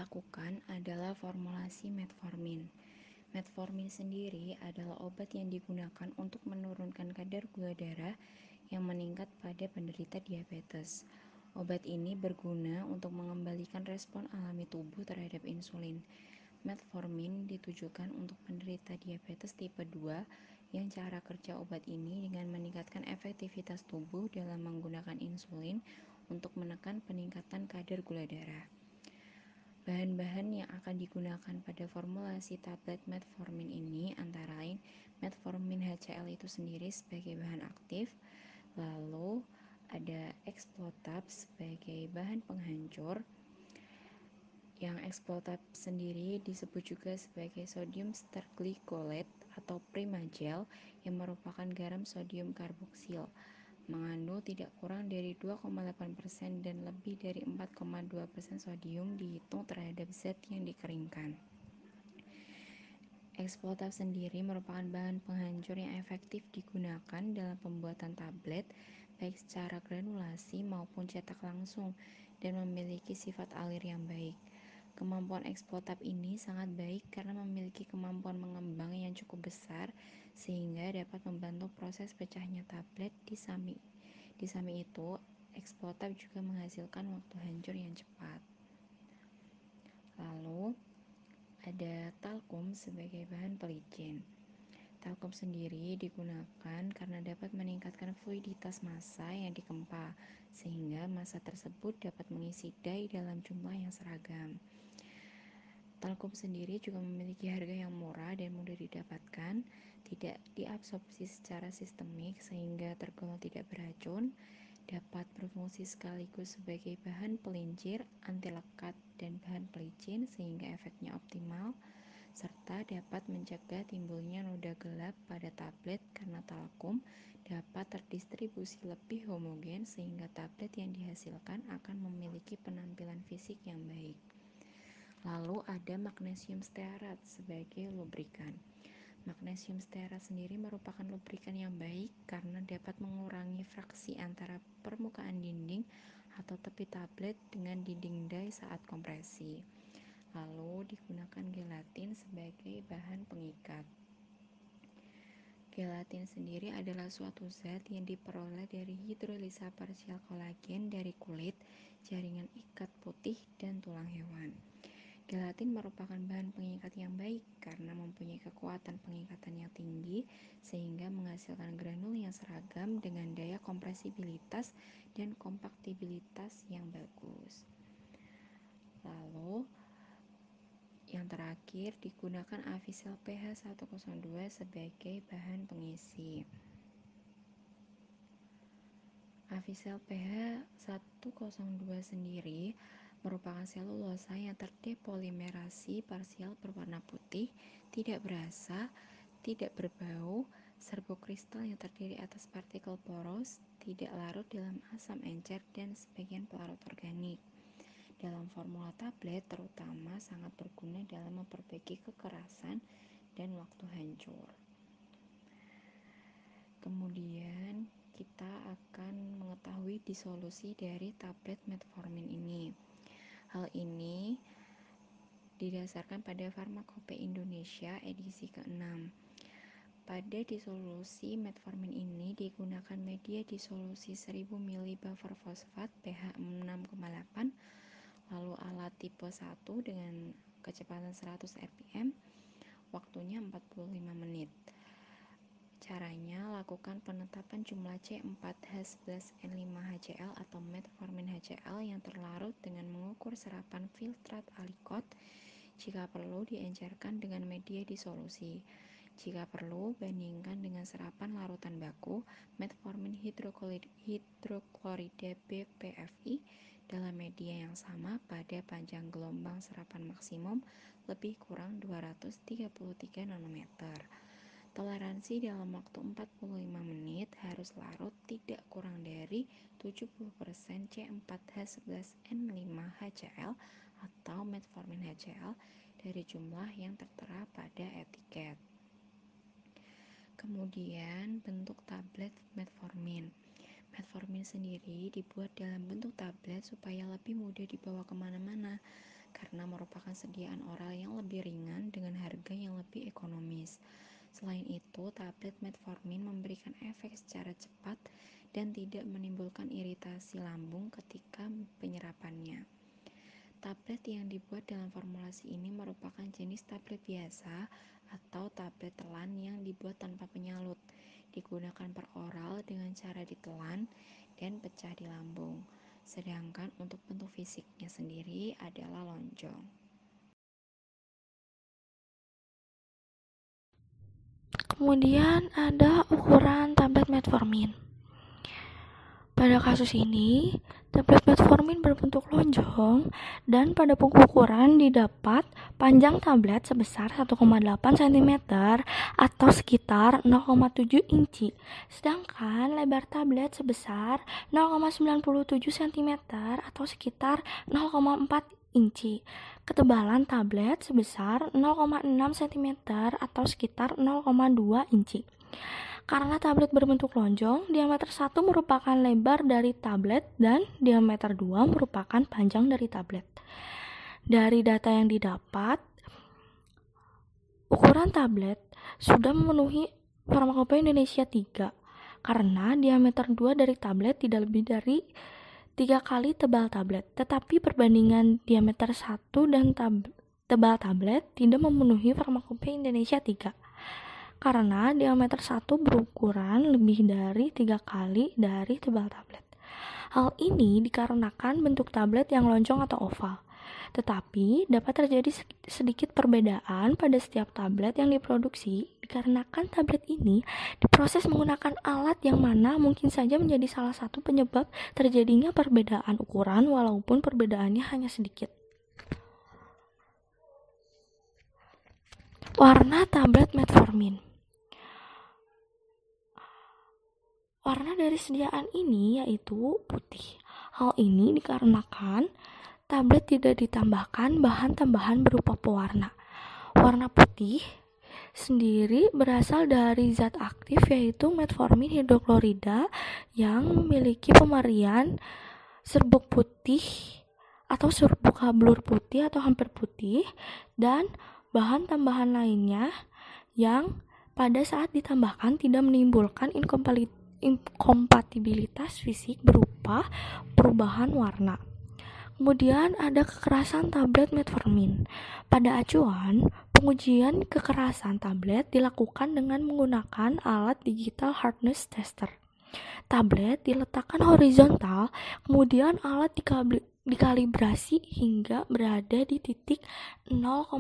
lakukan adalah formulasi metformin. Metformin sendiri adalah obat yang digunakan untuk menurunkan kadar gula darah yang meningkat pada penderita diabetes. Obat ini berguna untuk mengembalikan respon alami tubuh terhadap insulin. Metformin ditujukan untuk penderita diabetes tipe 2 yang cara kerja obat ini dengan meningkatkan efektivitas tubuh dalam menggunakan insulin untuk menekan peningkatan kadar gula darah. Bahan-bahan yang akan digunakan pada formulasi tablet metformin ini antara lain metformin HCl itu sendiri sebagai bahan aktif, lalu ada Exbloctab sebagai bahan penghancur. Yang Exbloctab sendiri disebut juga sebagai sodium sterglycolate atau Primagel yang merupakan garam sodium karboksil. Mengandung tidak kurang dari 2,8% dan lebih dari 4,2% sodium dihitung terhadap zat yang dikeringkan. Exbloctab sendiri merupakan bahan penghancur yang efektif digunakan dalam pembuatan tablet baik secara granulasi maupun cetak langsung dan memiliki sifat alir yang baik. Kemampuan Exbloctab ini sangat baik karena memiliki kemampuan mengembang yang cukup besar sehingga dapat membantu proses pecahnya tablet. Di samping itu, Exbloctab juga menghasilkan waktu hancur yang cepat. Lalu ada talkum sebagai bahan pelicin. Talkum sendiri digunakan karena dapat meningkatkan fluiditas massa yang dikempa, sehingga massa tersebut dapat mengisi dye dalam jumlah yang seragam. Talkum sendiri juga memiliki harga yang murah dan mudah didapatkan, tidak diabsorpsi secara sistemik sehingga tergolong tidak beracun, dapat berfungsi sekaligus sebagai bahan pelincir, anti lekat, dan bahan pelicin sehingga efeknya optimal, serta dapat mencegah timbulnya noda gelap pada tablet karena talkum dapat terdistribusi lebih homogen sehingga tablet yang dihasilkan akan memiliki penampilan fisik yang baik. Lalu ada magnesium stearat sebagai lubrikan. Magnesium stearat sendiri merupakan lubrikan yang baik karena dapat mengurangi fraksi antara permukaan dinding atau tepi tablet dengan dinding dye saat kompresi. Lalu digunakan gelatin sebagai bahan pengikat. Gelatin sendiri adalah suatu zat yang diperoleh dari hidrolisa parsial kolagen dari kulit, jaringan ikat putih, dan tulang hewan. Gelatin merupakan bahan pengikat yang baik karena mempunyai kekuatan pengikatan yang tinggi sehingga menghasilkan granul yang seragam dengan daya kompresibilitas dan kompaktibilitas yang bagus. Lalu yang terakhir digunakan Avicel pH 102 sebagai bahan pengisi. Avicel pH 102 sendiri merupakan selulosa yang terdepolimerasi parsial berwarna putih, tidak berasa, tidak berbau, serbuk kristal yang terdiri atas partikel poros, tidak larut dalam asam encer, dan sebagian pelarut organik. Dalam formula tablet terutama sangat berguna dalam memperbaiki kekerasan dan waktu hancur. Kemudian kita akan mengetahui disolusi dari tablet metformin ini. Hal ini didasarkan pada Farmakope Indonesia edisi ke-6. Pada disolusi metformin ini digunakan media disolusi 1000 ml buffer fosfat pH 6,8, lalu alat tipe 1 dengan kecepatan 100 rpm, waktunya 45 menit. Caranya, lakukan penetapan jumlah C4H11N5HCl atau metformin HCl yang terlarut dengan mengukur serapan filtrat alikot. Jika perlu, diencerkan dengan media disolusi. Jika perlu, bandingkan dengan serapan larutan baku metformin hidroklorida BPFI dalam media yang sama pada panjang gelombang serapan maksimum lebih kurang 233 nanometer. Toleransi dalam waktu 45 menit harus larut tidak kurang dari 70% C4H11N5HCl atau metformin HCl dari jumlah yang tertera pada etiket. Kemudian bentuk tablet metformin. Metformin sendiri dibuat dalam bentuk tablet supaya lebih mudah dibawa kemana-mana. karena merupakan sediaan oral yang lebih ringan dengan harga yang lebih ekonomis. Selain itu, tablet metformin memberikan efek secara cepat dan tidak menimbulkan iritasi lambung ketika penyerapannya. Tablet yang dibuat dalam formulasi ini merupakan jenis tablet biasa atau tablet telan yang dibuat tanpa penyalut, digunakan per oral dengan cara ditelan dan pecah di lambung. Sedangkan untuk bentuk fisiknya sendiri adalah lonjong. Kemudian ada ukuran tablet metformin. Pada kasus ini, tablet metformin berbentuk lonjong dan pada pengukuran didapat panjang tablet sebesar 1,8 cm atau sekitar 0,7 inci, sedangkan lebar tablet sebesar 0,97 cm atau sekitar 0,4 inci. Ketebalan tablet sebesar 0,6 cm atau sekitar 0,2 inci. Karena tablet berbentuk lonjong, diameter 1 merupakan lebar dari tablet dan diameter 2 merupakan panjang dari tablet. Dari data yang didapat, ukuran tablet sudah memenuhi Farmakopeia Indonesia 3 karena diameter 2 dari tablet tidak lebih dari 3 kali tebal tablet, tetapi perbandingan diameter 1 dan tebal tablet tidak memenuhi Farmakopeia Indonesia 3 karena diameter 1 berukuran lebih dari 3 kali dari tebal tablet. Hal ini dikarenakan bentuk tablet yang lonjong atau oval. Tetapi dapat terjadi sedikit perbedaan pada setiap tablet yang diproduksi dikarenakan tablet ini diproses menggunakan alat yang mana mungkin saja menjadi salah satu penyebab terjadinya perbedaan ukuran walaupun perbedaannya hanya sedikit. Warna tablet metformin. Warna dari sediaan ini yaitu putih. Hal ini dikarenakan tablet tidak ditambahkan bahan tambahan berupa pewarna. Warna putih sendiri berasal dari zat aktif yaitu metformin hidroklorida yang memiliki pemerian serbuk putih atau serbuk blur putih atau hampir putih dan bahan tambahan lainnya yang pada saat ditambahkan tidak menimbulkan inkompatibilitas fisik berupa perubahan warna. Kemudian ada kekerasan tablet metformin. Pada acuan, pengujian kekerasan tablet dilakukan dengan menggunakan alat digital hardness tester. Tablet diletakkan horizontal, kemudian alat dikalibrasi hingga berada di titik 0,0.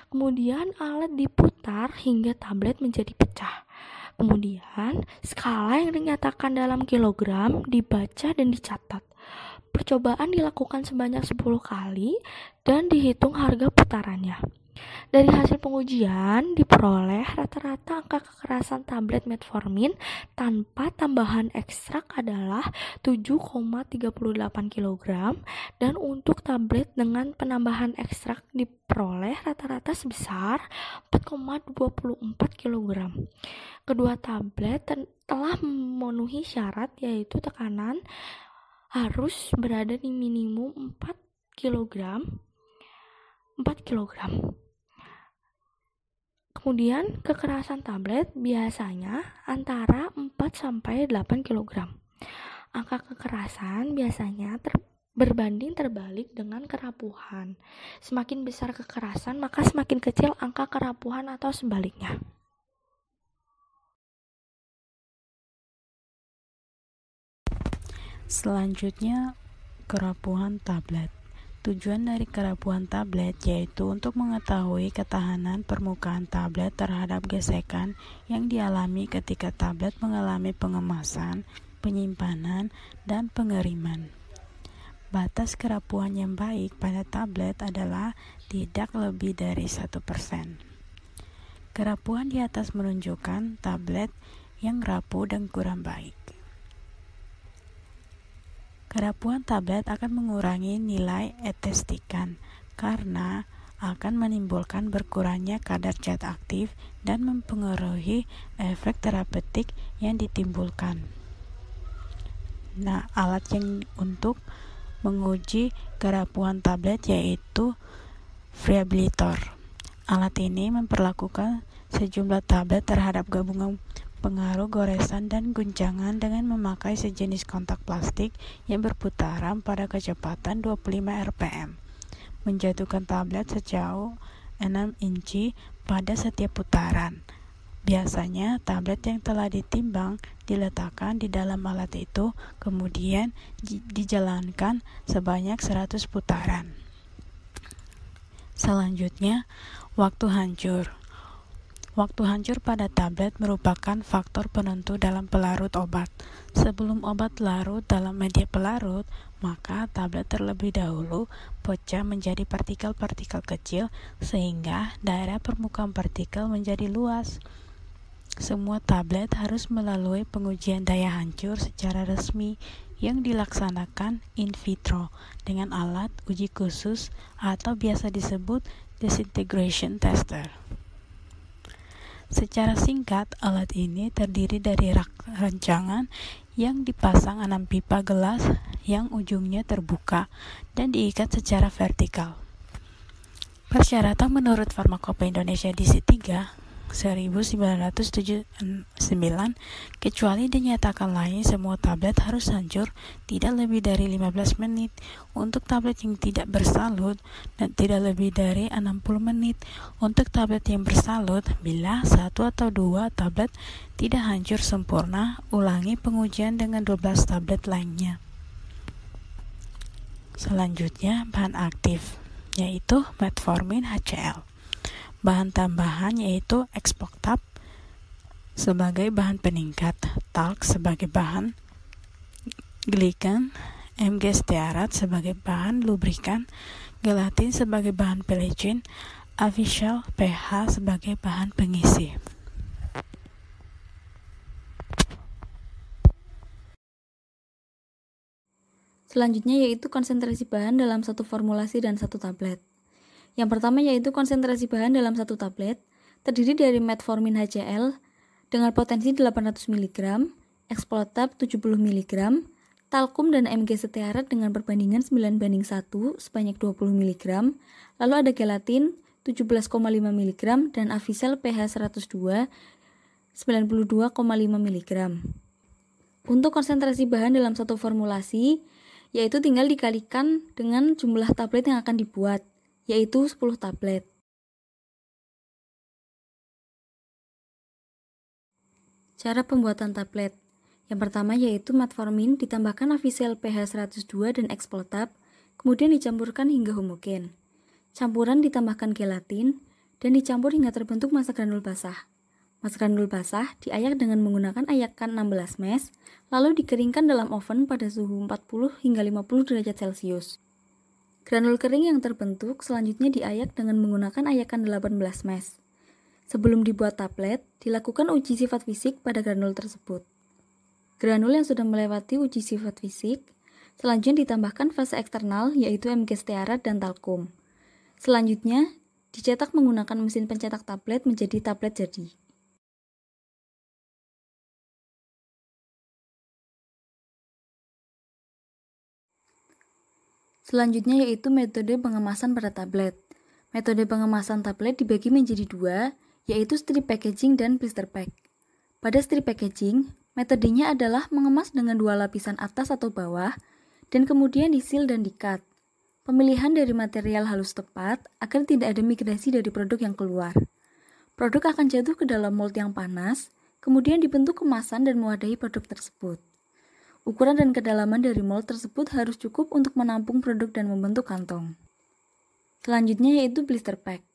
Kemudian alat diputar hingga tablet menjadi pecah. Kemudian skala yang dinyatakan dalam kilogram dibaca dan dicatat. Percobaan dilakukan sebanyak 10 kali dan dihitung harga putarannya. Dari hasil pengujian diperoleh rata-rata angka kekerasan tablet metformin tanpa tambahan ekstrak adalah 7,38 kg dan untuk tablet dengan penambahan ekstrak diperoleh rata-rata sebesar 4,24 kg. Kedua tablet telah memenuhi syarat yaitu tekanan harus berada di minimum 4 kg. Kemudian kekerasan tablet biasanya antara 4-8 kg. Angka kekerasan biasanya berbanding terbalik dengan kerapuhan. Semakin besar kekerasan, maka semakin kecil angka kerapuhan atau sebaliknya. Selanjutnya, kerapuhan tablet. Tujuan dari kerapuhan tablet yaitu untuk mengetahui ketahanan permukaan tablet terhadap gesekan yang dialami ketika tablet mengalami pengemasan, penyimpanan, dan pengiriman. Batas kerapuhan yang baik pada tablet adalah tidak lebih dari 1%. Kerapuhan di atas menunjukkan tablet yang rapuh dan kurang baik. Kerapuhan tablet akan mengurangi nilai estetikan karena akan menimbulkan berkurangnya kadar zat aktif dan mempengaruhi efek terapeutik yang ditimbulkan. Nah, alat yang untuk menguji kerapuhan tablet yaitu Freehabilitor. Alat ini memperlakukan sejumlah tablet terhadap gabungan pengaruh goresan dan guncangan dengan memakai sejenis kontak plastik yang berputaran pada kecepatan 25 rpm, menjatuhkan tablet sejauh 6 inci pada setiap putaran. Biasanya tablet yang telah ditimbang diletakkan di dalam alat itu, kemudian dijalankan sebanyak 100 putaran. Selanjutnya, waktu hancur. Waktu hancur pada tablet merupakan faktor penentu dalam pelarut obat. Sebelum obat larut dalam media pelarut, maka tablet terlebih dahulu pecah menjadi partikel-partikel kecil sehingga daerah permukaan partikel menjadi luas. Semua tablet harus melalui pengujian daya hancur secara resmi yang dilaksanakan in vitro dengan alat uji khusus atau biasa disebut disintegration tester. Secara singkat, alat ini terdiri dari rancangan yang dipasang 6 pipa gelas yang ujungnya terbuka dan diikat secara vertikal. Persyaratan menurut Farmakope Indonesia edisi 3 1979, kecuali dinyatakan lain, semua tablet harus hancur tidak lebih dari 15 menit untuk tablet yang tidak bersalut dan tidak lebih dari 60 menit untuk tablet yang bersalut. Bila 1 atau 2 tablet tidak hancur sempurna, ulangi pengujian dengan 12 tablet lainnya. Selanjutnya, bahan aktif yaitu metformin HCl. Bahan tambahan yaitu Expoctab sebagai bahan peningkat, talc sebagai bahan glikan, MG stearat sebagai bahan lubrikan, gelatin sebagai bahan pelicin, Avisal pH sebagai bahan pengisi. Selanjutnya yaitu konsentrasi bahan dalam satu formulasi dan satu tablet. Yang pertama yaitu konsentrasi bahan dalam satu tablet, terdiri dari metformin HCl dengan potensi 800 mg, Expoctab 70 mg, talkum dan MG stearat dengan perbandingan 9:1 sebanyak 20 mg, lalu ada gelatin 17,5 mg dan Avisal pH 102 92,5 mg. Untuk konsentrasi bahan dalam satu formulasi, yaitu tinggal dikalikan dengan jumlah tablet yang akan dibuat, yaitu 10 tablet. Cara pembuatan tablet. Yang pertama yaitu metformin ditambahkan Avisal pH 102 dan Expoctab, kemudian dicampurkan hingga homogen. Campuran ditambahkan gelatin dan dicampur hingga terbentuk massa granul basah. Massa granul basah diayak dengan menggunakan ayakan 16 mesh, lalu dikeringkan dalam oven pada suhu 40 hingga 50 derajat Celcius. Granul kering yang terbentuk selanjutnya diayak dengan menggunakan ayakan 18 mesh. Sebelum dibuat tablet, dilakukan uji sifat fisik pada granul tersebut. Granul yang sudah melewati uji sifat fisik, selanjutnya ditambahkan fase eksternal yaitu MG stearat dan talkum. Selanjutnya, dicetak menggunakan mesin pencetak tablet menjadi tablet jadi. Selanjutnya yaitu metode pengemasan pada tablet. Metode pengemasan tablet dibagi menjadi 2, yaitu strip packaging dan blister pack. Pada strip packaging, metodenya adalah mengemas dengan 2 lapisan atas atau bawah, dan kemudian disil dan di-cut. Pemilihan dari material halus tepat agar tidak ada migrasi dari produk yang keluar. Produk akan jatuh ke dalam mold yang panas, kemudian dibentuk kemasan dan mewadahi produk tersebut. Ukuran dan kedalaman dari mold tersebut harus cukup untuk menampung produk dan membentuk kantong. Selanjutnya yaitu blister pack.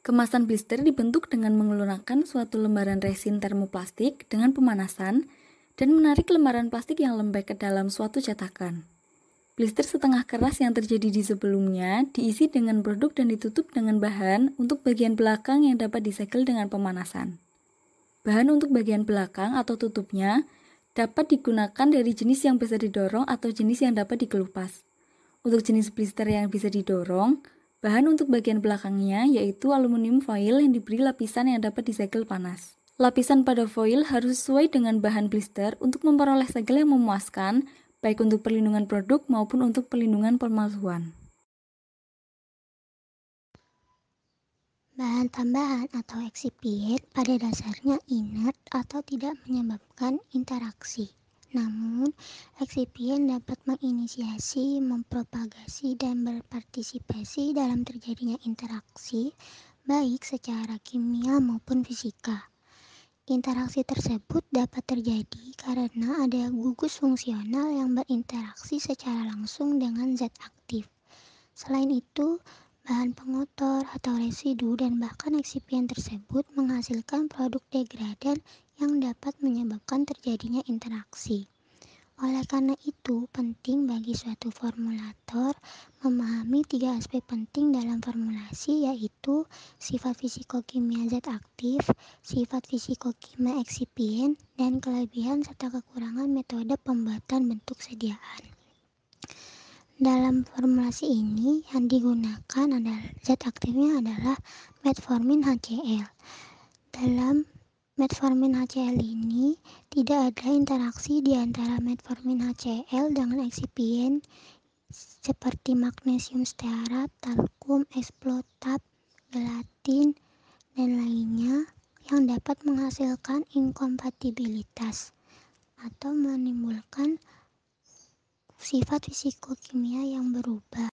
Kemasan blister dibentuk dengan menggunakan suatu lembaran resin termoplastik dengan pemanasan dan menarik lembaran plastik yang lembek ke dalam suatu cetakan. Blister setengah keras yang terjadi di sebelumnya diisi dengan produk dan ditutup dengan bahan untuk bagian belakang yang dapat disegel dengan pemanasan. Bahan untuk bagian belakang atau tutupnya dapat digunakan dari jenis yang bisa didorong atau jenis yang dapat dikelupas. Untuk jenis blister yang bisa didorong, bahan untuk bagian belakangnya yaitu aluminium foil yang diberi lapisan yang dapat disegel panas. Lapisan pada foil harus sesuai dengan bahan blister untuk memperoleh segel yang memuaskan baik untuk perlindungan produk maupun untuk perlindungan pemalsuan. Bahan tambahan atau eksipien pada dasarnya inert atau tidak menyebabkan interaksi. Namun, eksipien dapat menginisiasi, mempropagasi, dan berpartisipasi dalam terjadinya interaksi, baik secara kimia maupun fisika. Interaksi tersebut dapat terjadi karena ada gugus fungsional yang berinteraksi secara langsung dengan zat aktif. Selain itu, bahan pengotor atau residu dan bahkan eksipien tersebut menghasilkan produk degradan yang dapat menyebabkan terjadinya interaksi. Oleh karena itu, penting bagi suatu formulator memahami 3 aspek penting dalam formulasi, yaitu sifat fisikokimia zat aktif, sifat fisikokimia eksipien, dan kelebihan serta kekurangan metode pembuatan bentuk sediaan. Dalam formulasi ini yang digunakan adalah zat aktifnya adalah metformin HCl. Dalam metformin HCl ini tidak ada interaksi di antara metformin HCl dengan eksipien seperti magnesium stearat, talkum, eksplotab, gelatin, dan lainnya yang dapat menghasilkan inkompatibilitas atau menimbulkan sifat fisikokimia yang berubah.